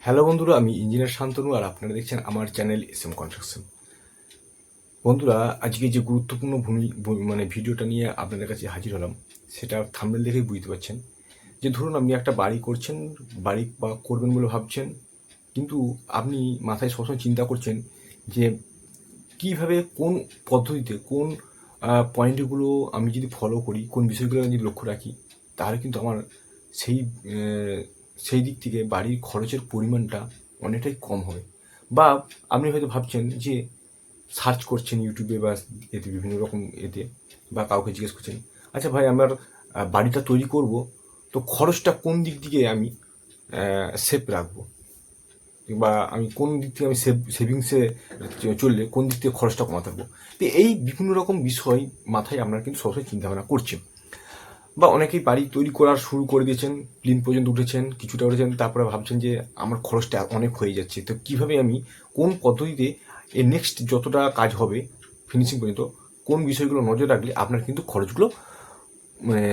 Hello বন্ধুরা, আমি engineer Shantanu আর আপনারা দেখছেন আমার চ্যানেল SM কনস্ট্রাকশন। বন্ধুরা, আজকে যে গুরুত্বপূর্ণ ভিডিওটা নিয়ে আপনাদের কাছে হাজির হলাম, সেটা থাম্বনেল দেখেই বুঝতে পারছেন যে ধরুন আপনি একটা বাড়ি করছেন, বাড়ি বা করবেন বলে ভাবছেন, কিন্তু আপনি মাথায় সবসময় চিন্তা করছেন যে কিভাবে কোন পদ্ধতিতে কোন পয়েন্টগুলো আমি যদি ফলো করি, কোন বিষয়গুলো আমি যদি লক্ষ্য রাখি, তাহলে কিন্তু আমার সেই সেই দিক থেকে বাড়ির খরচের পরিমাণটা অনেকটাই কম হবে। বা আপনি হয়তো ভাবছেন যে সার্চ করছেন ইউটিউবে বা এতে বিভিন্ন রকম এতে, বা কাউকে জিজ্ঞেস করছেন, আচ্ছা ভাই আমার বাড়িটা তৈরি করব, তো খরচটা কোন দিক থেকে আমি সেভ রাখবো, বা আমি কোন দিক থেকে আমি সেভিংসে চললে কোন দিক থেকে খরচটা কমাতে পারবো। তো এই বিভিন্ন রকম বিষয় মাথায় আপনারা কিন্তু সবসময় চিন্তাভাবনা করছেন। বা অনেকেই বাড়ি তৈরি করার শুরু করে দিয়েছেন, প্লিন পর্যন্ত উঠেছেন, কিছুটা উঠেছেন, তারপরে ভাবছেন যে আমার খরচটা অনেক হয়ে যাচ্ছে, তো কীভাবে আমি কোন পদ্ধতিতে এর নেক্সট যতটা কাজ হবে ফিনিশিং পর্যন্ত কোন বিষয়গুলো নজর রাখলে আপনার কিন্তু খরচগুলো মানে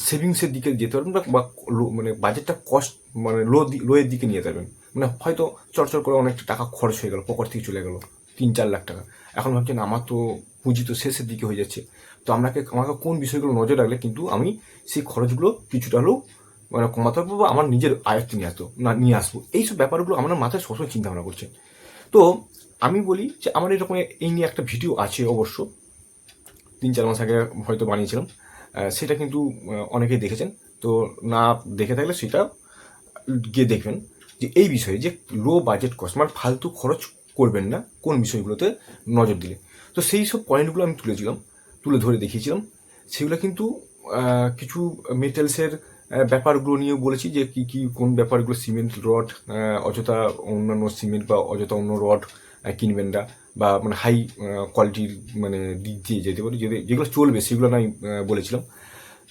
সেভিংসের দিকে যেতে পারবেন, বা মানে বাজেটটা কস্ট মানে লোয়ের দিকে নিয়ে যাবেন। মানে হয়তো চড়চড় করে অনেকটা টাকা খরচ হয়ে গেল, পকেট থেকে চলে গেল 3-4 লাখ টাকা, এখন ভাবছেন আমার তো পুঁজি তো শেষের দিকে হয়ে যাচ্ছে, তো আমাকে কোন বিষয়গুলো নজর রাখলে কিন্তু আমি সেই খরচগুলো কিছুটা হলেও মানে কমাতে পারবো, বা আমার নিজের আয়ত্তে নিয়ে আসবো। এইসব ব্যাপারগুলো আমার মাথায় সবসময় চিন্তা ভাবনা করছে। তো আমি বলি যে আমার এরকম এই নিয়ে একটা ভিডিও আছে, অবশ্য 3-4 মাস আগে হয়তো বানিয়েছিলাম। সেটা কিন্তু অনেকেই দেখেছেন। তো না দেখে থাকলে সেটা গিয়ে দেখবেন যে এই বিষয়ে যে লো বাজেট কস্ট মানে ফালতু খরচ করবেন না কোন বিষয়গুলোতে নজর দিলে। তো সেই সব পয়েন্টগুলো আমি তুলে ধরে দেখিয়েছিলাম। সেগুলো কিন্তু কিছু মেটেলসের ব্যাপারগুলো নিয়েও বলেছি, যে কী কী কোন ব্যাপারগুলো সিমেন্ট রড, অযথা অন্যান্য সিমেন্ট বা অযথা অন্য রড কিনবেন না, বা মানে হাই কোয়ালিটির মানে দিক দিয়ে যেতে পারি, যেগুলো চলবে সেগুলো আমি বলেছিলাম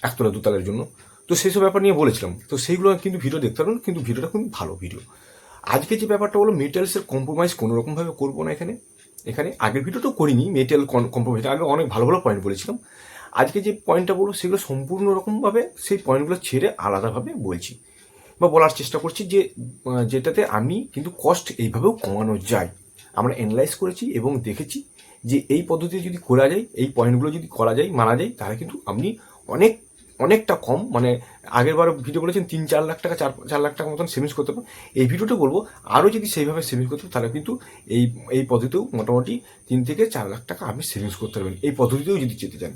একতলা দুতলার জন্য। তো সেই সব ব্যাপার নিয়ে বলেছিলাম, তো সেইগুলো কিন্তু ভিডিও দেখতে পারেন, কিন্তু ভিডিওটা খুব ভালো ভিডিও। আজকে যে ব্যাপারটা হলো, মেটেরিয়ালসের কম্প্রোমাইজ কোনো রকমভাবে করবো না এখানে। আগের ভিডিওটাও করিনি মেটেরিয়াল কম্প্রোমাইজ, আগে অনেক ভালো ভালো পয়েন্ট বলেছিলাম। আজকে যে পয়েন্টটা বলবো সেগুলো সম্পূর্ণ রকমভাবে সেই পয়েন্টগুলো ছেড়ে আলাদাভাবে বলছি, বা বলার চেষ্টা করছি যে যেটাতে আমি কিন্তু কস্ট এইভাবেও কমানো যায়। আমরা অ্যানালাইজ করেছি এবং দেখেছি যে এই পদ্ধতি যদি করা যায়, এই পয়েন্টগুলো যদি করা যায়, মানা যায়, তাহলে কিন্তু আপনি অনেক অনেকটা কম মানে আগের বার ভিডিও বলেছেন 3-4 লাখ টাকা, 4 লাখ টাকা মতন সেভিংস করতে পারবেন। এই ভিডিওটা বলবো আরও যদি সেইভাবে সেভিংস করতে তাহলে কিন্তু এই এই পদ্ধতিতেও মোটামুটি 3 থেকে 4 লাখ টাকা আপনি সেভিংস করতে পারবেন, এই পদ্ধতিতেও যদি যেতে চান।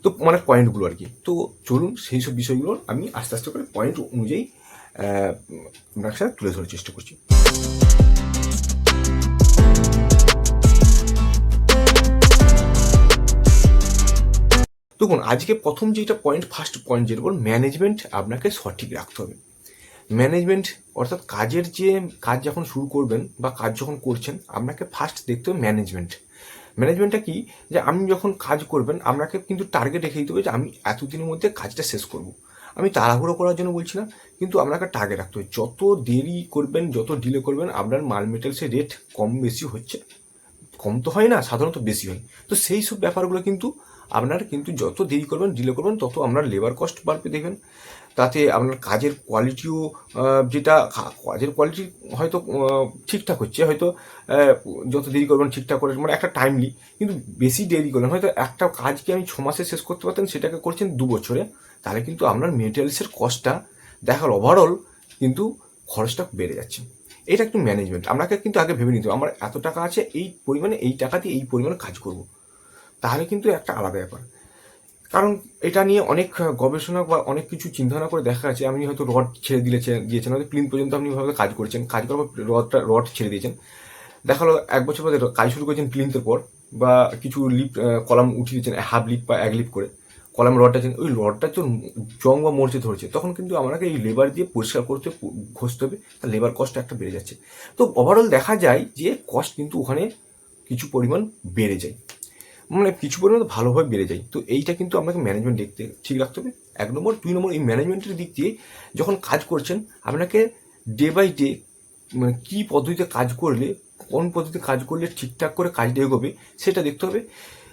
তো মানে পয়েন্টগুলো আর কি। তো চলুন সেই সব বিষয়গুলো আমি আস্তে আস্তে করে পয়েন্ট অনুযায়ী আপনার সাথে তুলে ধরার চেষ্টা করছি। দেখুন, আজকে প্রথম যেটা পয়েন্ট, ফার্স্ট পয়েন্ট যেটা বল, ম্যানেজমেন্ট আপনাকে সঠিক রাখতে হবে। ম্যানেজমেন্ট অর্থাৎ কাজ যখন শুরু করবেন বা কাজ যখন করছেন, আপনাকে ফার্স্ট দেখতে হবে ম্যানেজমেন্ট। ম্যানেজমেন্টটা কি, যে আপনি যখন কাজ করবেন আপনাকে কিন্তু টার্গেট রেখে দিতে হবে যে আমি এতদিনের মধ্যে কাজটা শেষ করব। আমি তাড়াহুড়ো করার জন্য বলছি না, কিন্তু আপনাকে টার্গেট রাখতে হবে। যত দেরি করবেন, যত ডিলে করবেন, আপনার মাল মেটেরিয়ালসের রেট কম বেশি হচ্ছে, কম তো হয় না, সাধারণত বেশি হয়। তো সেই সব ব্যাপারগুলো কিন্তু আপনার কিন্তু যত দেরি করবেন, ডিলে করবেন, তত আপনার লেবার কস্ট বাড়বে দেখবেন। তাতে আপনার কাজের কোয়ালিটিও, যেটা কাজের কোয়ালিটি হয়তো ঠিকঠাক হচ্ছে, হয়তো যত দেরি করবেন ঠিকঠাক করে মানে একটা টাইমলি, কিন্তু বেশি দেরি করলেন, হয়তো একটা কাজকে আমি 6 মাসে শেষ করতে পারতেন, সেটাকে করছেন 2 বছরে, তাহলে কিন্তু আপনার মেটেরিয়ালসের কস্টটা দেখার ওভারঅল কিন্তু খরচটা বেড়ে যাচ্ছে। এটা একটু ম্যানেজমেন্ট আপনাকে কিন্তু আগে ভেবে নিতে হবে, আমার এত টাকা আছে, এই পরিমাণে এই টাকা দিয়ে এই পরিমাণে কাজ করব, তাহলে কিন্তু একটা আলাদা ব্যাপার। কারণ এটা নিয়ে অনেক গবেষণা বা অনেক কিছু চিন্তাভাবনা করে দেখা যাচ্ছে, আপনি হয়তো রড ছেড়ে দিয়েছেন, হয়তো প্লিন পর্যন্ত আপনি ভাবে কাজ করেছেন, কাজ করার পর রড ছেড়ে দিয়েছেন, দেখালো 1 বছর পরে কাজ শুরু করেছেন প্লিন্থের পর, বা কিছু লিপ কলাম উঠিয়ে দিয়েছেন, হাফ লিপ বা 1 লিপ করে কলাম রডটা, ওই রডটা তো জং বা মরচে ধরেছে, তখন কিন্তু আমাকে এই লেবার দিয়ে পরিষ্কার করতে ঘষতে হবে, তার লেবার কস্ট একটা বেড়ে যাচ্ছে। তো ওভারঅল দেখা যায় যে কস্ট কিন্তু ওখানে কিছু পরিমাণ বেড়ে যায়, মানে কিছু পরিমাণ ভালোভাবে বেড়ে যায়। তো এইটা কিন্তু আপনাকে ম্যানেজমেন্ট দেখতে ঠিক রাখতে হবে 1 নম্বর। 2 নম্বর, এই ম্যানেজমেন্টের দিক দিয়ে যখন কাজ করছেন, আপনাকে ডে বাই ডে মানে কী পদ্ধতিতে কাজ করলে, কোন পদ্ধতিতে কাজ করলে ঠিকঠাক করে কাজটা এগোবে সেটা দেখতে হবে।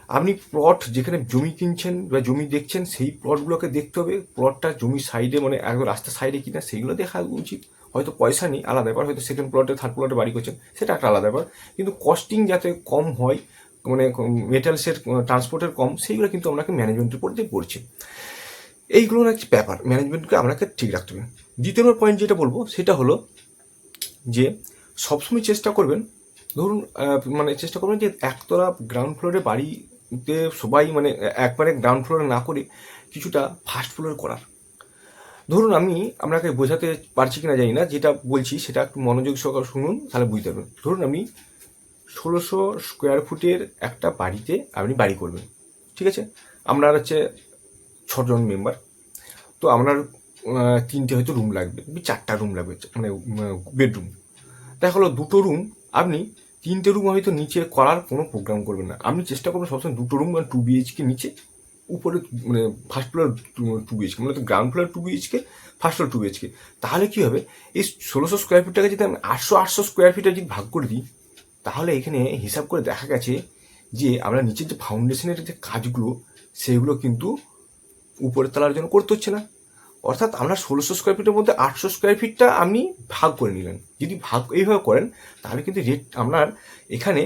আপনি প্লট যেখানে জমি কিনছেন বা জমি দেখছেন, সেই প্লটগুলোকে দেখতে হবে, প্লটটা জমির সাইডে মানে একদম রাস্তার সাইডে কিনা সেগুলো দেখা উচিত। হয়তো পয়সা নেই আলাদা ব্যাপার, হয়তো সেকেন্ড প্লটে থার্ড প্লটে বাড়ি করছেন, সেটা একটা আলাদা ব্যাপার, কিন্তু কস্টিং যাতে কম হয়, মানে মেটালসের ট্রান্সপোর্টের কম, সেইগুলো কিন্তু আপনাকে ম্যানেজমেন্টের উপর দিয়ে পড়ছে। এইগুলো হচ্ছে ব্যাপার, ম্যানেজমেন্টকে আপনাকে ঠিক রাখতে হবে। দ্বিতীয় নম্বর পয়েন্ট যেটা বলবো সেটা হলো যে সবসময় চেষ্টা করবেন, ধরুন মানে চেষ্টা করবেন যে একতলা গ্রাউন্ড ফ্লোরে বাড়িতে সবাই মানে একবারে গ্রাউন্ড ফ্লোরে না করে কিছুটা ফার্স্ট ফ্লোরে করার। ধরুন আমি আপনাকে বোঝাতে পারছি কিনা জানি না, যেটা বলছি সেটা একটু মনোযোগ সহকারে শুনুন, তাহলে বুঝতে পারবেন। ধরুন আমি 1600 স্কোয়ার ফুটের একটা বাড়িতে আপনি বাড়ি করবেন, ঠিক আছে? আপনার হচ্ছে 6জন মেম্বার, তো আপনার 3টে হয়তো রুম লাগবে, 4টা রুম লাগবে, মানে বেডরুম। দেখা হলো 2টো রুম, আপনি 3টে রুম হয়তো নিচে করার কোনো প্রোগ্রাম করবেন না, আপনি চেষ্টা করবেন সবসময় 2টো রুম মানে 2 BHK নিচে, উপরে মানে ফার্স্ট ফ্লোর 2 BHK, মানে ground floor 2 BHK, first floor 2 BHK। তাহলে কী হবে, এই 1600 স্কোয়ার ফিটটাকে যদি আমি 800 স্কোয়ার ফিটে যদি ভাগ করে দিই, তাহলে এখানে হিসাব করে দেখা গেছে যে আমরা নিচের যে ফাউন্ডেশনের যে কাজগুলো সেগুলো কিন্তু উপরের তলার জন্য করতে হচ্ছে না। অর্থাৎ আমরা 1600 স্কোয়ার ফিটের মধ্যে 800 স্কোয়ার ফিটটা আপনি ভাগ করে নিলেন। যদি ভাগ এইভাবে করেন তাহলে কিন্তু রেট আপনার এখানে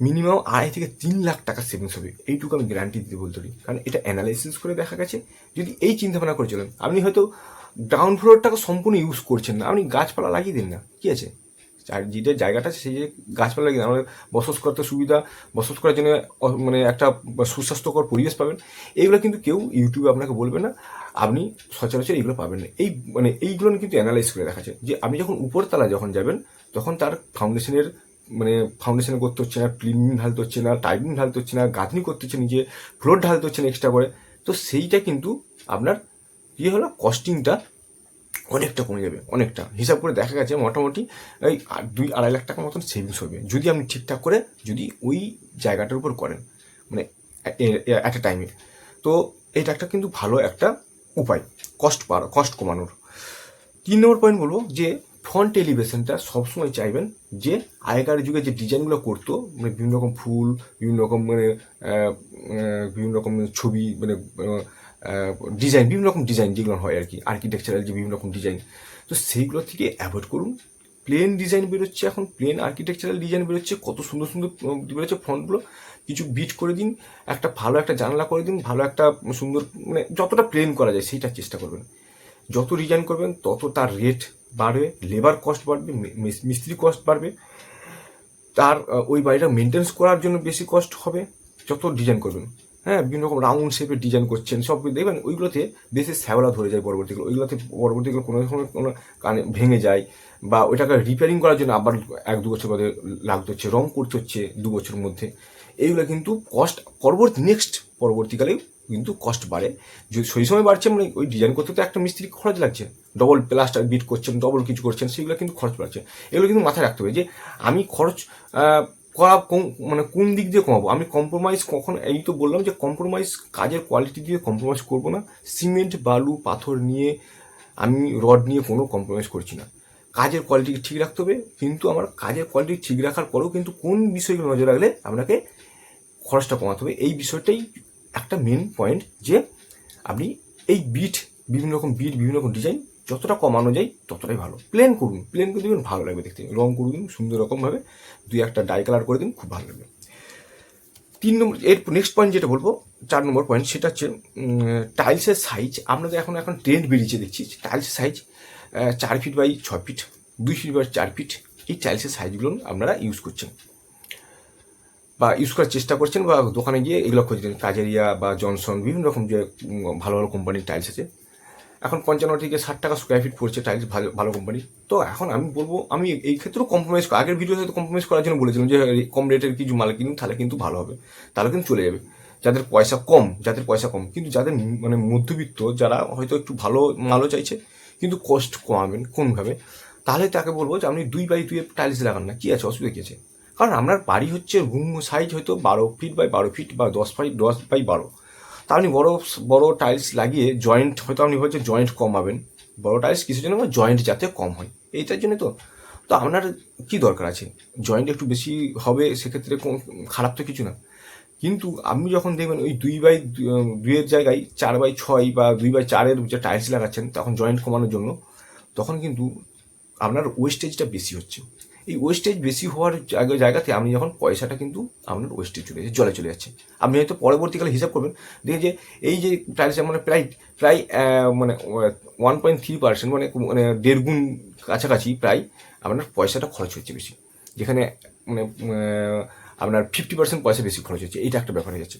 মিনিমাম 2.5 থেকে 3 লাখ টাকা সেভিংস হবে, এইটুকু আমি গ্যারান্টি দিতে বলতে পারি। কারণ এটা অ্যানালাইসিস করে দেখা গেছে, যদি এই চিন্তাভাবনা করে চলেন, আপনি হয়তো গ্রাউন্ড ফ্লোরটাকে সম্পূর্ণ ইউজ করছেন না, আপনি গাছপালা লাগিয়ে দিন না, কি আছে, আর যে জায়গাটা আছে সেই যে গাছপালা লাগিয়ে আমাদের বসবাস করতে সুবিধা, বসবাস করার জন্য মানে একটা সুস্বাস্থ্যকর পরিবেশ পাবেন। এইগুলো কিন্তু কেউ ইউটিউবে আপনাকে বলবে না, আপনি সচরাচর এইগুলো পাবেন না। এই মানে এইগুলো কিন্তু অ্যানালাইজ করে দেখা যায় যে আপনি যখন উপরতলা যখন যাবেন তখন তার ফাউন্ডেশনের মানে ফাউন্ডেশন করতে হচ্ছে না, প্লিমিং ঢালতে হচ্ছে না, টাইলিং ঢালতে হচ্ছে না, গাঁথনি করতে হচ্ছে নিজে, ফ্লোর ঢালতে হচ্ছে না এক্সট্রা করে। তো সেইটা কিন্তু আপনার কী হলো, কস্টিংটা অনেকটা কমে যাবে, অনেকটা। হিসাব করে দেখা গেছে মোটামুটি এই 2-2.5 লাখ টাকার মতন সেভিংস হবে যদি আপনি ঠিকঠাক করে যদি ওই জায়গাটার উপর করেন, মানে অ্যাট এ টাইমে। তো এটা একটা কিন্তু ভালো একটা উপায় কস্ট কমানোর। 3 নম্বর পয়েন্ট বলবো যে ফ্রন্ট এলিভেশনটা সবসময় চাইবেন যে আগেকার যুগে যে ডিজাইনগুলো করতো, মানে বিভিন্ন রকম ফুল, বিভিন্ন রকম মানে বিভিন্ন রকম ছবি, মানে ডিজাইন, বিভিন্ন রকম ডিজাইন যেগুলো হয় আর কি, আর্কিটেকচারাল যে বিভিন্ন রকম ডিজাইন, তো সেইগুলো থেকে অ্যাভয়েড করুন। প্লেন ডিজাইন বেরোচ্ছে এখন, প্লেন আর্কিটেকচারাল ডিজাইন বেরোচ্ছে, কত সুন্দর সুন্দর বেরোচ্ছে ফ্রন্টগুলো, কিছু বিট করে দিন, একটা ভালো একটা জানলা করে দিন, ভালো একটা সুন্দর, মানে যতটা প্লেন করা যায় সেইটা চেষ্টা করবেন। যত ডিজাইন করবেন তত তার রেট বাড়বে, লেবার কস্ট বাড়বে, মিস্ত্রি কস্ট বাড়বে, তার ওই বাড়িটা মেনটেন্স করার জন্য বেশি কস্ট হবে যত ডিজাইন করবেন। হ্যাঁ, বিভিন্ন রকম রাউন্ড শেপের ডিজাইন করছেন, সব দেখবেন ওইগুলোতে বেশি শ্যাওলা ধরে যায় পরবর্তীকালে, ওইগুলোতে পরবর্তীকালে কোনো সময় কোনো কানে ভেঙে যায়, বা ওইটাকে রিপেয়ারিং করার জন্য আবার 1-2 বছর বাদে লাগতে হচ্ছে, রং করতে হচ্ছে 2 বছরের মধ্যে। এইগুলো কিন্তু কস্ট পরবর্তীকালে কিন্তু কস্ট বাড়ে। যদি সেই সময় বাড়ছে মানে ওই ডিজাইন করতে তো একটা মিস্ত্রি খরচ লাগছে, ডবল প্লাস্টার বিট করছেন, ডবল কিছু করছেন, সেগুলো কিন্তু খরচ বাড়ছে। এগুলো কিন্তু মাথায় রাখতে হবে যে আমি খরচ করা মানে কোন দিক দিয়ে কমাবো। আমি কম্প্রোমাইজ কখন, এই তো বললাম যে কম্প্রোমাইজ কাজের কোয়ালিটি দিয়ে কম্প্রোমাইজ করবো না। সিমেন্ট বালু পাথর নিয়ে আমি রড নিয়ে কোনো কম্প্রোমাইজ করছি না। কাজের কোয়ালিটি ঠিক রাখতে হবে, কিন্তু আমার কাজের কোয়ালিটি ঠিক রাখার পরেও কিন্তু কোন বিষয়গুলো নজর রাখলে আপনাকে খরচটা কমাতে হবে, এই বিষয়টাই একটা মেন পয়েন্ট। যে আপনি এই বিভিন্ন রকম বিভিন্ন রকম ডিজাইন যতটা কমানো যায় ততটাই ভালো। প্লেন করুন, প্লেন করে দেবেন, ভালো লাগবে দেখতে, রং করে দিন সুন্দর রকমভাবে, 2-1টা ডাই কালার করে দিন, খুব ভালো লাগবে। 3 নম্বর, এর নেক্সট পয়েন্ট যেটা বলবো 4 নম্বর পয়েন্ট, সেটা হচ্ছে টাইলসের সাইজ। আপনাদের এখন ট্রেন্ড বেরিয়েছে দেখছি, টাইলসের size 4 feet by 6 feet, 2 feet by 4 feet, এই টাইলসের সাইজগুলো আপনারা ইউজ করছেন বা ইউজ করার চেষ্টা করছেন, বা দোকানে গিয়ে এগুলো খুঁজছেন, কাজেরিয়া বা জনসন, বিভিন্ন রকম যে ভালো ভালো কোম্পানির টাইলস আছে। এখন 55 থেকে 60 টাকা স্কোয়ার ফিট পড়ছে টাইলস, ভালো ভালো কোম্পানি। তো এখন আমি বলবো, আমি এই ক্ষেত্রেও কম্প্রোমাইজ, আগের ভিডিওতে হয়তো কম্প্রোমাইজ করার জন্য বলেছিলাম যে কম রেটের কিছু মাল কিনুন, তাহলে কিন্তু ভালো হবে, তাহলে কিন্তু চলে যাবে। যাদের পয়সা কম, কিন্তু যাদের মানে মধ্যবিত্ত, যারা হয়তো একটু ভালো মালও চাইছে কিন্তু কস্ট কমাবেন কোনভাবে, তাহলে তাকে বলবো যে আপনি 2x2 টাইলস লাগান না, কি আছে, অসুবিধা কী আছে? কারণ আপনার বাড়ি হচ্ছে রুম সাইজ হয়তো 12 ফিট বাই 12 ফিট বা 10 বাই 12, তা আপনি বড় টাইলস লাগিয়ে জয়েন্ট, হয়তো আপনি হচ্ছে জয়েন্ট কমাবেন, বড় টাইলস কিসের জন্য, জয়েন্ট যাতে কম হয় এইটার জন্য। তো আপনার কি দরকার আছে, জয়েন্ট একটু বেশি হবে, সেক্ষেত্রে খারাপ তো কিছু না। কিন্তু আপনি যখন দেখবেন ওই 2x2 জায়গায় 4x6 বা 2x4 যে টাইলস লাগাচ্ছেন তখন জয়েন্ট কমানোর জন্য, তখন কিন্তু আপনার ওয়েস্টেজটা বেশি হচ্ছে। এই ওয়েস্টেজ বেশি হওয়ার জায়গাতে আপনি যখন পয়সাটা কিন্তু আপনার ওয়েস্টেজ চলে যাচ্ছে, জলে চলে যাচ্ছে। আপনি হয়তো পরবর্তীকালে হিসাব করবেন, দেখে যে এই যে টাইলস মানে প্রায় প্রায় মানে 1.3%, মানে মানে 1.5 গুণ কাছাকাছি প্রায় আপনার পয়সাটা খরচ হচ্ছে বেশি, যেখানে মানে আপনার 50% পয়সা বেশি খরচ হচ্ছে। এইটা একটা ব্যাপার হয়ে যাচ্ছে।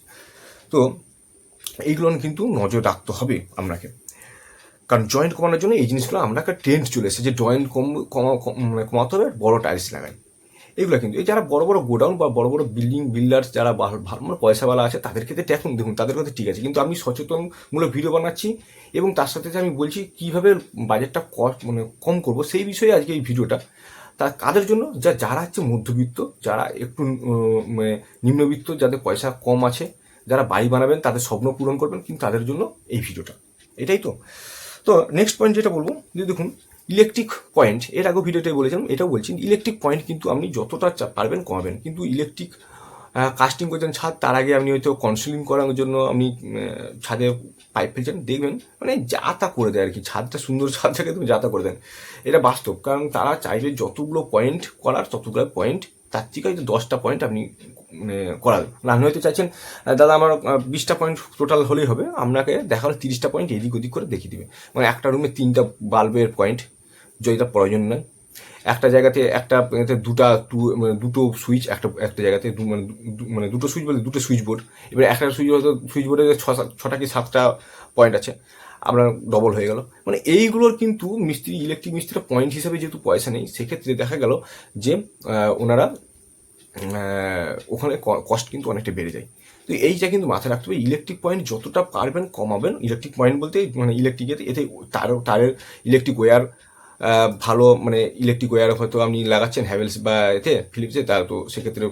তো এইগুলো কিন্তু নজর রাখতে হবে আপনাকে, কারণ জয়েন্ট কমানোর জন্য এই জিনিসগুলো আমরা একটা ট্রেন্ড চলে এসেছে যে জয়েন্ট মানে কমাতে হবে, বড় টাইলস লাগাই। এগুলো কিন্তু এই যারা বড় বড় গোডাউন বা বড় বড় বিল্ডার্স যারা ভালো মানে পয়সাওয়ালা আছে তাদের ক্ষেত্রে দেখুন তাদের কথা ঠিক আছে, কিন্তু আমি সচেতনমূলক ভিডিও বানাচ্ছি এবং তার সাথে আমি বলছি কীভাবে বাজেটটা মানে কম করব, সেই বিষয়ে আজকে এই ভিডিওটা। কাদের জন্য? যারা হচ্ছে মধ্যবিত্ত, যারা একটু মানে নিম্নবিত্ত, যাদের পয়সা কম আছে, যারা বাড়ি বানাবেন, তাদের স্বপ্ন পূরণ করবেন, কিন্তু তাদের জন্য এই ভিডিওটা। এটাই তো। তো নেক্সট পয়েন্ট যেটা বলবো, যে দেখুন ইলেকট্রিক পয়েন্ট, এর আগেও ভিডিওটাই বলেছিলাম, এটাও বলছি, ইলেকট্রিক পয়েন্ট কিন্তু আপনি যতটা পারবেন কমাবেন। কিন্তু ইলেকট্রিক কাস্টিং করছেন ছাদ, তার আগে আপনি হয়তো কনসিলিং করার জন্য আপনি ছাদে পাইপ ফেলছেন, দেখবেন মানে যা তা করে দেয় আর কি, ছাদটা সুন্দর ছাদ থাকে তুমি যা তা করে দেন। এটা বাস্তব, কারণ তারা চাইলে যতগুলো পয়েন্ট করার ততগুলো পয়েন্ট, তার থেকে হয়তো 10টা পয়েন্ট আপনি করাবেন। আপনি হয়তো চাইছেন দাদা আমার 20টা পয়েন্ট টোটাল হলেই হবে, আপনাকে দেখা হলো 30টা পয়েন্ট এদিক ওদিক করে দেখিয়ে দিবে। মানে একটা রুমে 3টা বাল্বের পয়েন্ট, যেটা প্রয়োজন নয়। একটা জায়গাতে দুটো সুইচ, একটা জায়গাতে মানে দুটো সুইচ বলতে দুটো সুইচ বোর্ড। এবার একটা সুইচ বোর্ডে 6টা কি 7টা পয়েন্ট আছে, আপনার ডবল হয়ে গেল। মানে এইগুলোর কিন্তু ইলেকট্রিক মিস্ত্রিরা পয়েন্ট হিসাবে যেহেতু পয়সা নেই, সেক্ষেত্রে দেখা গেল যে ওনারা ওখানে কস্ট কিন্তু অনেকটা বেড়ে যায়। তো এইটা কিন্তু মাথায় রাখতে হবে, ইলেকট্রিক পয়েন্ট যতটা পারবেন কমাবেন। ইলেকট্রিক পয়েন্ট বলতে মানে ইলেকট্রিকের এতে তারের ইলেকট্রিক ওয়্যার ভালো, মানে ইলেকট্রিক ওয়্যার হয়তো আপনি লাগাচ্ছেন হ্যাভেলস বা এতে ফিলিপসে, তা তো সেক্ষেত্রে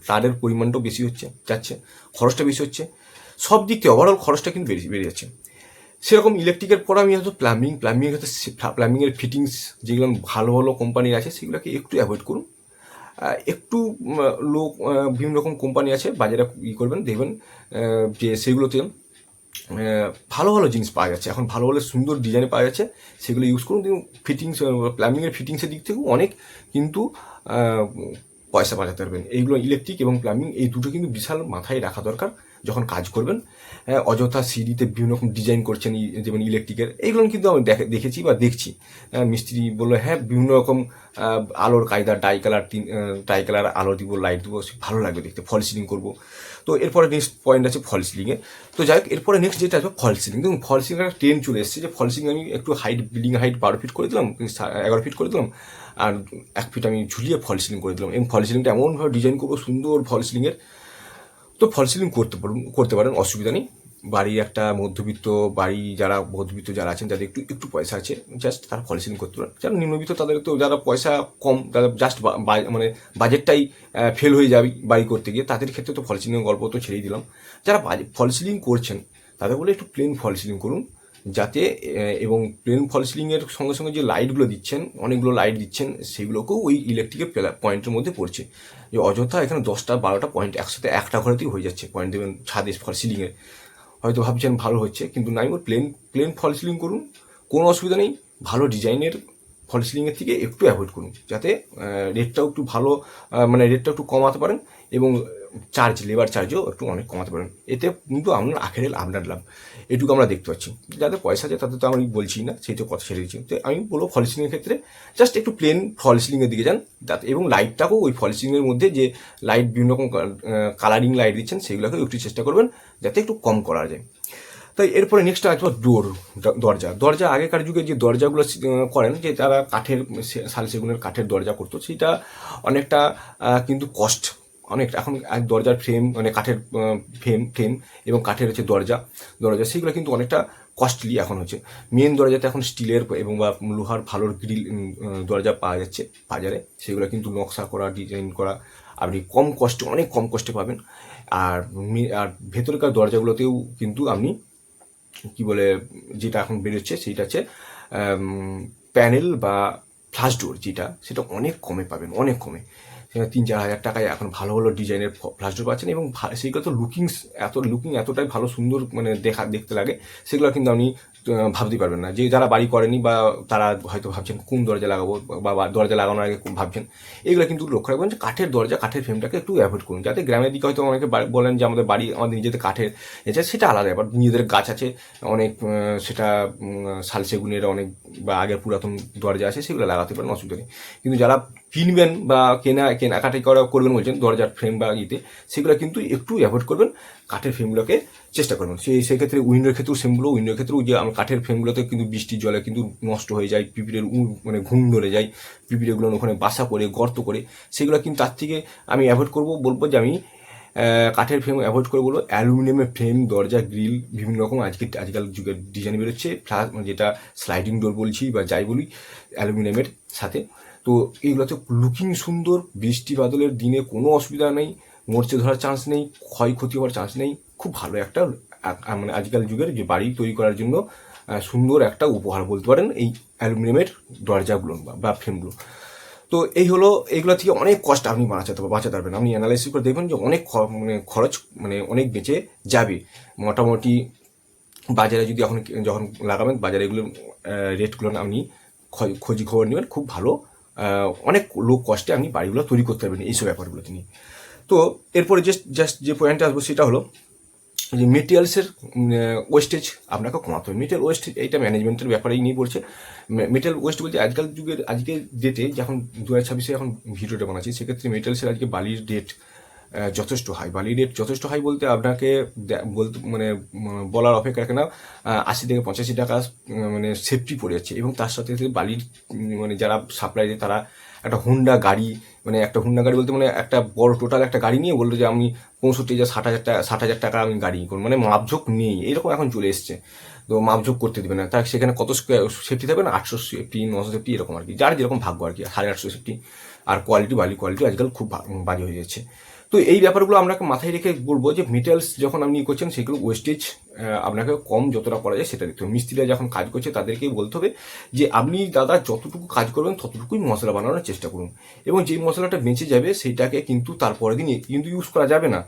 তারের পরিমাণটাও বেশি যাচ্ছে, খরচটা বেশি হচ্ছে, সব দিক থেকে ওভারঅল খরচটা কিন্তু বেড়ে যাচ্ছে। সেরকম ইলেকট্রিকের পর আমি হয়তো প্লাম্বিংয়ের হয়তো প্লাম্বিংয়ের ফিটিংস যেগুলো ভালো ভালো কোম্পানির আছে সেগুলোকে একটু অ্যাভয়েড করুন। একটু বিভিন্ন রকম কোম্পানি আছে বাজারে, করবেন দেখবেন যে সেগুলোতে ভালো ভালো জিনিস পাওয়া যাচ্ছে, এখন ভালো ভালো সুন্দর ডিজাইনে পাওয়া যাচ্ছে, সেগুলো ইউজ করুন। কিন্তু ফিটিংস, প্লাম্বিংয়ের ফিটিংসের দিক থেকেও অনেক কিন্তু পয়সা বাঁচাতে পারবেন। এইগুলো ইলেকট্রিক এবং প্লাম্বিং এই দুটো কিন্তু বিশাল মাথায় রাখা দরকার যখন কাজ করবেন। অযথা সিঁড়িতে বিভিন্ন রকম ডিজাইন করছেন, যেমন ইলেকট্রিকের, এইগুলো কিন্তু আমি দেখেছি বা দেখছি। মিস্ত্রি বললো হ্যাঁ বিভিন্ন রকম আলোর কায়দা, টাই কালার আলো দিব, লাইট দেবো, ভালো লাগবে দেখতে, ফল সিলিং করবো। তো এরপরে নেক্সট পয়েন্ট আছে ফল সিলিংয়ে। তো যাই হোক, এরপরে নেক্সট যেটা আছে ফল সিলিং। দেখুন ফল সিলিং একটা ট্রেন্ড চলে এসেছে যে ফল সিলিং আমি একটু বিল্ডিং হাইট 12 ফিট করে দিলাম, 11 ফিট করে দিলাম, আর 1 ফিট আমি ঝুলিয়ে ফল সিলিং করে দিলাম, এবং ফল সিলিংটা এমনভাবে ডিজাইন করবো সুন্দর ফল সিলিংয়ের। তো ফল সিলিং করতে পারেন, অসুবিধা নেই। যারা মধ্যবিত্ত যারা আছেন, যাদের একটু একটু পয়সা আছে, জাস্ট তারা ফল সিলিং করতে পারেন। যারা নিম্নবিত্ত, তাদের তো যারা পয়সা কম, যারা জাস্ট মানে বাজেটটাই ফেল হয়ে যাবে বাড়ি করতে গিয়ে, তাদের ক্ষেত্রে তো ফল সিলিংয়ের গল্প তো ছেড়েই দিলাম। যারা ফল সিলিং করছেন তাদের বলে একটু প্লেন ফল সিলিং করুন, যাতে এবং প্লেন ফল সিলিংয়ের সঙ্গে সঙ্গে যে লাইটগুলো দিচ্ছেন, অনেকগুলো লাইট দিচ্ছেন, সেগুলোকেও ওই ইলেকট্রিকের পয়েন্টের মধ্যে পড়ছে। যে অযথা এখানে 10টা 12টা পয়েন্ট একসাথে একটা ঘরেতেই হয়ে যাচ্ছে পয়েন্ট, দেবেন ছাদে ফল সিলিংয়ে, হয়তো ভাবছেন ভালো হচ্ছে, কিন্তু নাই, প্লেন ফল সিলিং করুন, কোনো অসুবিধা নেই। ভালো ডিজাইনের ফল সিলিংয়ের থেকে একটু অ্যাভয়েড করুন, যাতে রেটটাও একটু ভালো, মানে রেটটা একটু কমাতে পারেন, এবং লেবার চার্জও একটু অনেক কমাতে পারেন। এতে কিন্তু আপনার লাভ, এটুকু আমরা দেখতে পাচ্ছি। যাদের পয়সা আছে তাদের তো আমি বলছি না, সেই তো কথা ছেড়ে দিচ্ছি। তো আমি বলবো ফল সিলিংয়ের ক্ষেত্রে জাস্ট একটু প্লেন ফল সিলিংয়ের দিকে যান, যাতে এবং লাইটটাকেও ওই ফল সিলিংয়ের মধ্যে যে লাইট বিভিন্ন রকম কালারিং লাইট দিচ্ছেন সেগুলোকেও একটু চেষ্টা করবেন যাতে একটু কম করা যায়। তাই এরপরে নেক্সট আসবো দরজা। আগেকার যুগে যে দরজাগুলো করেন, যে তারা শাল সেগুনের কাঠের দরজা করতো, সেটা অনেকটা কিন্তু কস্ট অনেকটা। এখন দরজার ফ্রেম, মানে কাঠের ফ্রেম এবং কাঠের হচ্ছে দরজা সেগুলো কিন্তু অনেকটা কস্টলি এখন হচ্ছে। মেন দরজাতে এখন স্টিলের এবং বা লোহার ভালো গ্রিল দরজা পাওয়া যাচ্ছে বাজারে, সেগুলো কিন্তু নকশা করা, ডিজাইন করা, আপনি অনেক কম কষ্টে পাবেন। আর ভেতরকার দরজাগুলোতেও কিন্তু আপনি যেটা এখন বেরোচ্ছে সেটা হচ্ছে প্যানেল বা ফ্লাশ ডোর, সেটা অনেক কমে পাবেন, অনেক কমে। 3-4 হাজার টাকায় এখন ভালো ভালো ডিজাইনের ফ্লাশ ডোর পাচ্ছেন, এবং সেইগুলো তো লুকিং এতটাই ভালো সুন্দর, মানে দেখতে লাগে, সেগুলো কিন্তু আপনি ভাবতেই পারবেন না। যে যারা বাড়ি করেনি বা তারা হয়তো ভাবছেন কোন দরজা লাগাবো বা দরজা লাগানোর আগে ভাবছেন, এগুলো কিন্তু লক্ষ্য রাখবেন যে কাঠের দরজা, কাঠের ফ্রেমটাকে একটু অ্যাভয়েড করুন। যাতে গ্রামের দিকে হয়তো অনেকে বলেন যে আমাদের বাড়ি আমাদের নিজেদের কাঠের এছাড়া সেটা আলাদা ব্যাপার, নিজেদের গাছ আছে অনেক, সেটা শাল সেগুনের অনেক বা আগের পুরাতন দরজা আছে, সেগুলো লাগাতে পারেন, অসুবিধা নেই। কিন্তু যারা কিনবেন বা কেনাকাটি করবেন বলছেন দরজার ফ্রেম বা ইতে, সেগুলো কিন্তু একটু অ্যাভয়েড করবেন, কাঠের ফ্রেমগুলোকে চেষ্টা করবেন। সেক্ষেত্রে উইন্ডোর ক্ষেত্রেও সেমগুলো, উইন্ডোর ক্ষেত্রেও যে আমার কাঠের ফ্রেমগুলোতে কিন্তু বৃষ্টির জলে কিন্তু নষ্ট হয়ে যায়, পিঁপড়ের মানে ঘুম ধরে যায়, পিঁপড়েগুলো ওখানে বাসা করে গর্ত করে, সেগুলো কিন্তু তার থেকে আমি অ্যাভয়েড করবো, বলবো যে আমি কাঠের ফ্রেম অ্যাভয়েড করে বলবো অ্যালুমিনিয়ামের ফ্রেম, দরজা, গ্রিল, বিভিন্ন রকম আজকাল যুগের ডিজাইন বেরোচ্ছে, যেটা স্লাইডিং ডোর বলছি বা যাই বলি, অ্যালুমিনিয়ামের সাথে। তো এইগুলোতে লুকিং সুন্দর, বৃষ্টি বাদলের দিনে কোনো অসুবিধা নেই, মরচে ধরার চান্স নেই, ক্ষয়ক্ষতি হওয়ার চান্স নেই। খুব ভালো একটা মানে আজকাল যুগের যে বাড়ি তৈরি করার জন্য সুন্দর একটা উপহার বলতে পারেন এই অ্যালুমিনিয়ামের দরজাগুলো বা ফ্রেমগুলো। তো এই হলো, এইগুলো থেকে অনেক কষ্ট আপনি বাঁচাতে পারবেন। আপনি অ্যানালাইসিস করে দেখবেন যে অনেক মানে খরচ মানে অনেক বেঁচে যাবে। মোটামুটি বাজারে যদি যখন লাগাবেন, বাজারে এগুলো রেটগুলো আপনি খোঁজ খবর নেবেন, খুব ভালো অনেক লো কস্টে আপনি বাড়িগুলো তৈরি করতে পারবেন এইসব ব্যাপারগুলো নিয়ে। তো এরপরে জাস্ট যে পয়েন্টে আসবো সেটা হলো যে মেটেরিয়ালসের ওয়েস্টেজ আপনাকে কমাতে হবে। মেটেরিয়াল ওয়েস্টেজ এইটা ম্যানেজমেন্টের ব্যাপারেই নিয়ে পড়ছে। মেটেরিয়াল ওয়েস্ট বলতে আজকের ডেটে যখন 2026-এ এখন ভিডিওটা বানাচ্ছি, সেক্ষেত্রে মেটেরিয়ালসের আজকে বালির রেট যথেষ্ট হাই। বালির রেট যথেষ্ট হাই বলতে আপনাকে বলতে মানে বলার অপেক্ষা রাখে না, 80 থেকে 85 টাকা মানে সেফটি পড়ে যাচ্ছে। এবং তার সাথে সাথে বালির মানে যারা সাপ্লাই দেয় তারা একটা হুন্ডা গাড়ি, মানে একটা হুন্ডা গাড়ি বলতে মানে একটা বড় টোটাল একটা গাড়ি নিয়ে বললো যে আমি 65,000 60,000 টাকা আমি গাড়ি করবো, মানে মাপঝোঁক নেই, এরকম এখন চলে এসছে। তো মাপঝোঁক করতে দেবে না, তার সেখানে কত সেফটি থাকবে না, 800 সেফটি, 900 সেফটি, এরকম আর কি, যার যেরকম ভাগ্য আর কি, 850 সেফটি। আর বালি কোয়ালিটি আজকাল খুব বাজে হয়ে যাচ্ছে। তো এই ব্যাপারগুলো আপনাকে মাথায় রেখে বলবো যে মেটেরিয়ালস যখন আপনি করছেন সেগুলো ওয়েস্টেজ আপনাকে কম যতটা করা যায় সেটা দেখতে হবে। মিস্ত্রিরা যখন কাজ করছে তাদেরকেই বলতে হবে যে আপনি দাদা যতটুকু কাজ করবেন ততটুকুই মশলা বানানোর চেষ্টা করুন, এবং যেই মশলাটা বেঁচে যাবে সেইটাকে কিন্তু তারপরের দিন কিন্তু ইউজ করা যাবে না।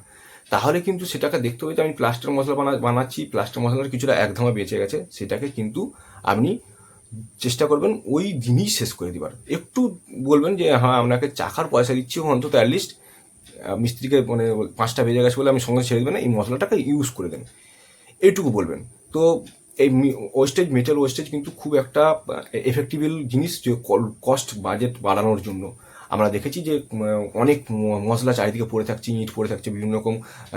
তাহলে কিন্তু সেটাকে দেখতে হবে যে আমি প্লাস্টার মশলা বানাচ্ছি, প্লাস্টার মশলার কিছুটা একধামা বেঁচে গেছে, সেটাকে কিন্তু আপনি চেষ্টা করবেন ওই দিনই শেষ করে দিবার। একটু বলবেন যে হ্যাঁ আপনাকে চাকার পয়সা দিচ্ছি, অন্তত অ্যাটলিস্ট মিস্ত্রিকে মানে 5টা বেজে গেছে বলে আমি সঙ্গে ছেড়ে দেবেন না, এই মশলাটাকে ইউজ করে দেন, এইটুকু বলবেন। তো এই মেটেরিয়াল ওয়েস্টেজ কিন্তু খুব একটা এফেক্টিভেল জিনিস, যে কস্ট বাজেট বাড়ানোর জন্য। আমরা দেখেছি যে অনেক মশলা চারিদিকে পড়ে থাকছে, ইঁট পড়ে থাকছে বিভিন্ন রকম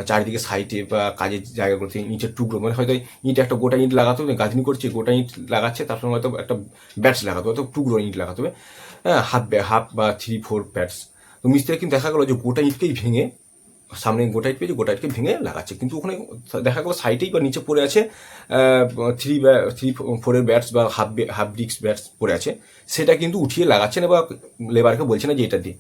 চারিদিকে সাইটে বা কাজের জায়গাগুলোতে, ইঁটের টুকরো, মানে হয়তো ইঁট একটা গোটা ইঁট লাগাতে হবে, গাঁথনি করছে গোটা ইঁট লাগাচ্ছে, তার সঙ্গে হয়তো একটা ব্যাটস লাগাতে হবে, হয়তো টুকরো ইঁট লাগাতে হবে, হ্যাঁ, হাফ বা 3-4 ব্যাটস। তো মিস্ত্রি কিন্তু দেখা গেলো যে গোটা ইঁটকেই ভেঙে, সামনে গোটা ইট পেয়েছে, গোটা ইটকে ভেঙে লাগাচ্ছে, কিন্তু ওখানে দেখা গেলো সাইডেই বা নিচে পড়ে আছে 3-4 ব্যাটস বা হাফ ডিস্ক ব্যাটস পড়ে আছে, সেটা কিন্তু উঠিয়ে লাগাচ্ছে না বা লেবারকে বলছে না যে এটা দিয়ে।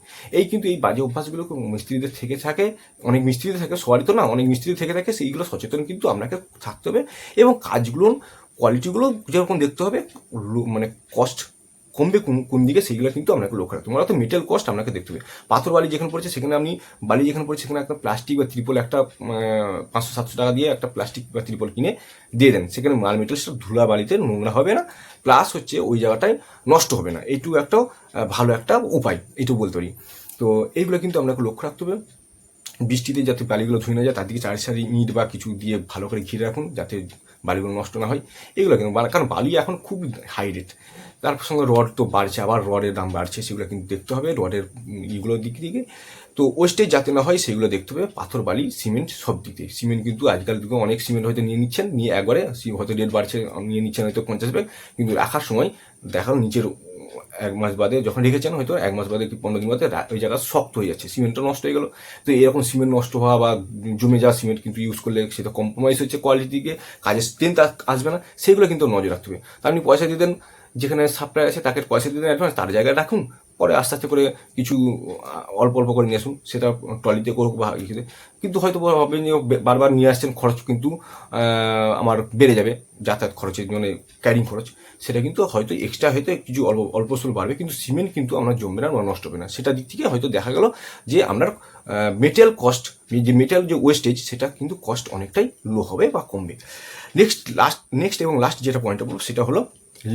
কিন্তু এই বাজে অভ্যাসগুলো মিস্ত্রিদের থেকে থাকে, অনেক মিস্ত্রিদের থাকে, সবারই তো না, অনেক মিস্ত্রি থেকে থাকে, সেইগুলো সচেতন কিন্তু আপনাকে থাকতে হবে। এবং কাজগুলোর কোয়ালিটিগুলো যেরকম দেখতে হবে, মানে কস্ট কমবে কোন দিকে সেইগুলো কিন্তু আপনাকে লক্ষ্য রাখতে হবে। অর্থাৎ মেটেরিয়াল কস্ট আপনাকে দেখতে হবে। পাথর বালি যেখানে পড়েছে সেখানে আপনি বালি যেখানে পড়েছে সেখানে একটা প্লাস্টিক বা ত্রিপল একটা 500-700 টাকা দিয়ে একটা প্লাস্টিক বা ত্রিপল কিনে দিয়ে দেন, সেখানে মাল মেটেরিয়ালসটা ধুলা বালিতে নোংরা হবে না, প্লাস হচ্ছে ওই জায়গাটায় নষ্ট হবে না। এইটুকু একটা ভালো একটা উপায়, এইটুকু বলতে পারি। তো এইগুলো কিন্তু আপনাকে লক্ষ্য রাখতে হবে। বৃষ্টিতে যাতে বালিগুলো ধুয়ে না যায় তার দিকে 4 সারি ইট বা কিছু দিয়ে ভালো করে ঘিরে রাখুন যাতে বালিগুলো নষ্ট না হয়। এগুলো কিন্তু কারণ বালি এখন খুব হাই রেট, তার সঙ্গে রড তো বাড়ছে, আবার রডের দাম বাড়ছে, সেগুলো কিন্তু দেখতে হবে রডের ইগুলোর দিকে। তো ওয়েস্টেজ যাতে না হয় সেগুলো দেখতে হবে। পাথর বালি সিমেন্ট সব দিকে, সিমেন্ট কিন্তু আজকাল যুগে অনেক সিমেন্ট হয়তো নিয়ে নিচ্ছেন, নিয়ে একবারে হয়তো রেট বাড়ছে, নিয়ে নিচ্ছেন হয়তো 50 ব্যাগ, কিন্তু রাখার সময় দেখাও নিচের 1 মাস বাদে যখন রেখেছেন, হয়তো 1 মাস বাদে কি 15 দিন বাদে ওই জায়গা শক্ত হয়ে যাচ্ছে, সিমেন্টটা নষ্ট হয়ে গেল। তো এরকম সিমেন্ট নষ্ট হওয়া বা জমে যাওয়া সিমেন্ট কিন্তু ইউজ করলে সেটা কম্প্রোমাইজ হচ্ছে কোয়ালিটি দিকে, কাজের স্ট্রেংথ আসবে না, সেগুলো কিন্তু নজর রাখতে হবে। তা আপনি পয়সা দিয়ে দেন, যেখানে সাপ্লাই আছে তাকে পয়সা দিয়ে দেন অ্যাডভান্স, তার জায়গায় রাখুন, পরে আস্তে আস্তে করে কিছু অল্প অল্প করে নিয়ে আসুন, সেটা ট্রলিতে করুক বা ইয়েতে। কিন্তু হয়তো ভাববেন যে বারবার নিয়ে আসছেন, খরচ কিন্তু আমার বেড়ে যাবে, যাতায়াত খরচের মানে ক্যারিং খরচ, সেটা কিন্তু হয়তো এক্সট্রা হয়তো কিছু অল্প অল্প স্বল্প বাড়বে, কিন্তু সিমেন্ট কিন্তু আমরা জমবে না বা নষ্ট হবে না। সেটা দিক থেকে হয়তো দেখা গেল যে আপনার মেটেরিয়াল কস্ট, যে মেটেরিয়াল যে ওয়েস্টেজ, সেটা কিন্তু কস্ট অনেকটাই লো হবে বা কমবে। নেক্সট এবং লাস্ট যেটা পয়েন্টটা বলবো সেটা হলো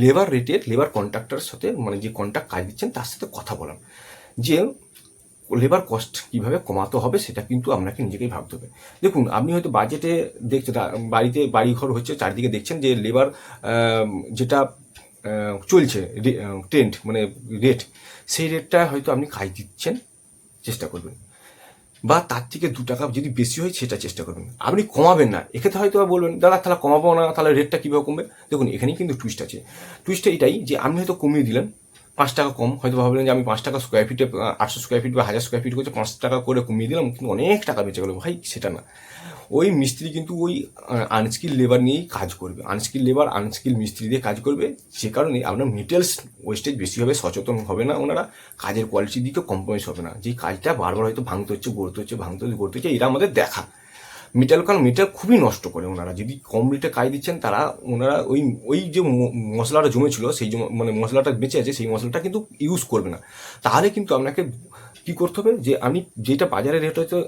লেবার রেটের, লেবার কন্ট্রাক্টরের সাথে মানে যে কন্ট্রাক্ট কাজ দিচ্ছেন তার সাথে কথা বলার, যে লেবার কস্ট কীভাবে কমাতে হবে সেটা কিন্তু আপনাকে নিজেকেই ভাবতে হবে। দেখুন, আপনি হয়তো বাজেটে দেখছেন, বাড়িতে বাড়িঘর হচ্ছে চারিদিকে দেখছেন যে লেবার যেটা চলছে ট্রেন্ড মানে রেট, সেই রেটটা হয়তো আপনি কাজ দিচ্ছেন, চেষ্টা করবেন, বা তার থেকে 2 টাকা যদি বেশি হয় সেটা চেষ্টা করবেন, আপনি কমাবেন না। এক্ষেত্রে হয়তো বলবেন দাদা তাহলে কমাবো না, তাহলে রেটটা কীভাবে কমবে? দেখুন, এখানেই কিন্তু টুইস্ট আছে। টুইস্টটা এটাই যে আপনি হয়তো কমিয়ে দিলেন 5 টাকা কম, হয়তো ভাবলেন যে আমি 5 টাকা স্কোয়ার ফিটে 800 স্কোয়ার ফিট বা 1000 স্কোয়ার ফিট করছে, 5 টাকা করে কমিয়ে দিলাম, কিন্তু অনেক টাকা বেঁচে গেলো। ভাই সেটা না, ওই মিস্ত্রি কিন্তু ওই আনস্কিল লেবার নিয়েই কাজ করবে, আনস্কিল লেবার আনস্কিল মিস্ত্রি দিয়ে কাজ করবে, যে কারণে আপনার মেটেরিয়ালস ওয়েস্টেজ বেশি হবে, সচেতন হবে না ওনারা, কাজের কোয়ালিটির দিকে কম্প্রোমাইজ হবে না, যেই কাজটা বারবার হয়তো ভাঙতে হচ্ছে, গড়তে হচ্ছে, গড়তে হচ্ছে, এটা আমাদের দেখা। মেটেরিয়াল, কারণ মেটেরিয়াল খুবই নষ্ট করে ওনারা, যদি কম রেটে কাজ দিচ্ছেন তারা, ওনারা ওই যে মশলাটা জমেছিল, সেই মানে মশলাটা বেঁচে আছে, সেই মশলাটা কিন্তু ইউজ করবে না। তাহলে কিন্তু আপনাকে কী করতে হবে, যে আমি যেটা বাজারে রেট হয়তো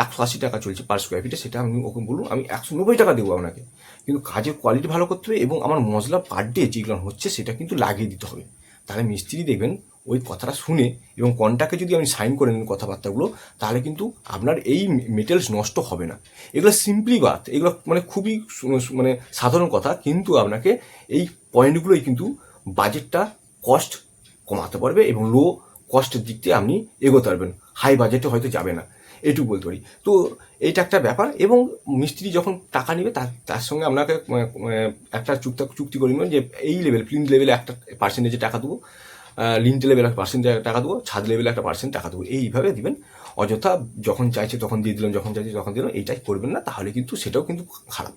180 টাকা চলছে পার স্কোয়ার ফিটে, সেটা আমি ওকে বলুন আমি 190 টাকা দেবো আপনাকে, কিন্তু কাজের কোয়ালিটি ভালো করতে হবে এবং আমার মশলা পার ডে যেগুলো হচ্ছে সেটা কিন্তু লাগিয়ে দিতে হবে। তাহলে মিস্ত্রি দেখবেন ওই কথাটা শুনে, এবং কন্ট্রাক্টে যদি আপনি সাইন করে নেন কথাবার্তাগুলো, তাহলে কিন্তু আপনার এই মেটেরিয়ালস নষ্ট হবে না। এগুলো সিম্পলি বাত, এগুলো মানে খুবই মানে সাধারণ কথা, কিন্তু আপনাকে এই পয়েন্টগুলোই কিন্তু বাজেটটা কস্ট কমাতে পারবে এবং লো কস্টের দিক দিয়ে আপনি এগোতে পারবেন, হাই বাজেটে হয়তো যাবে না, এটুকু বলতে পারি। তো এইটা একটা ব্যাপার। এবং মিস্ত্রি যখন টাকা নেবে তার সঙ্গে আপনাকে একটা চুক্তি করে নেবেন যে এই লেভেল, প্লিন্থ লেভেলে একটা পার্সেন্টেজে টাকা দেবো, লিন্ট লেভেলে একটা পার্সেন্ট টাকা দেবো, ছাদ লেভেলে একটা পার্সেন্ট টাকা দেবো, এইভাবে দিবেন। অযথা যখন চাইছে তখন দিয়ে দিলাম, যখন চাইছে তখন দিলাম, এইটাই করবেন না, তাহলে কিন্তু সেটাও কিন্তু খারাপ।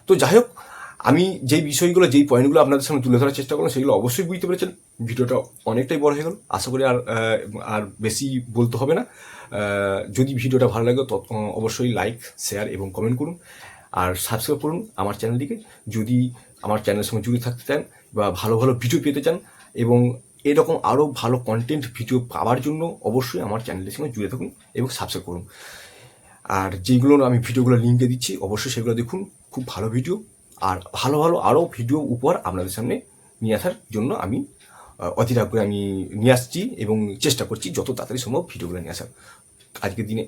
তো যাই হোক, আমি যেই বিষয়গুলো, যেই পয়েন্টগুলো আপনাদের সামনে তুলে ধরার চেষ্টা করলাম, সেগুলো অবশ্যই বুঝতে পেরেছেন। ভিডিওটা অনেকটাই বড় হয়ে গেল, আশা করি আর বেশি বলতে হবে না। যদি ভিডিওটা ভালো লাগে অবশ্যই লাইক, শেয়ার এবং কমেন্ট করুন, আর সাবস্ক্রাইব করুন আমার চ্যানেলটিকে, যদি আমার চ্যানেলের সঙ্গে জুড়ে থাকতে চান বা ভালো ভালো ভিডিও পেতে চান, এবং এরকম আরও ভালো কন্টেন্ট ভিডিও পাওয়ার জন্য অবশ্যই আমার চ্যানেলের সঙ্গে জুড়ে থাকুন এবং সাবস্ক্রাইব করুন। আর যেগুলো আমি ভিডিওগুলো লিঙ্কে দিচ্ছি অবশ্যই সেগুলো দেখুন, খুব ভালো ভিডিও, আর ভালো ভালো আরও ভিডিও উপহার আপনাদের সামনে নিয়ে আসার জন্য আমি অধীর আগ্রহে আমি নিয়ে আসছি এবং চেষ্টা করছি যত তাড়াতাড়ি সম্ভব ভিডিওগুলো নিয়ে আসার। আজকের দিনে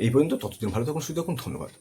এই পর্যন্ত, ততদিন ভালো থাকুন, সুস্থ থাকুন, ধন্যবাদ।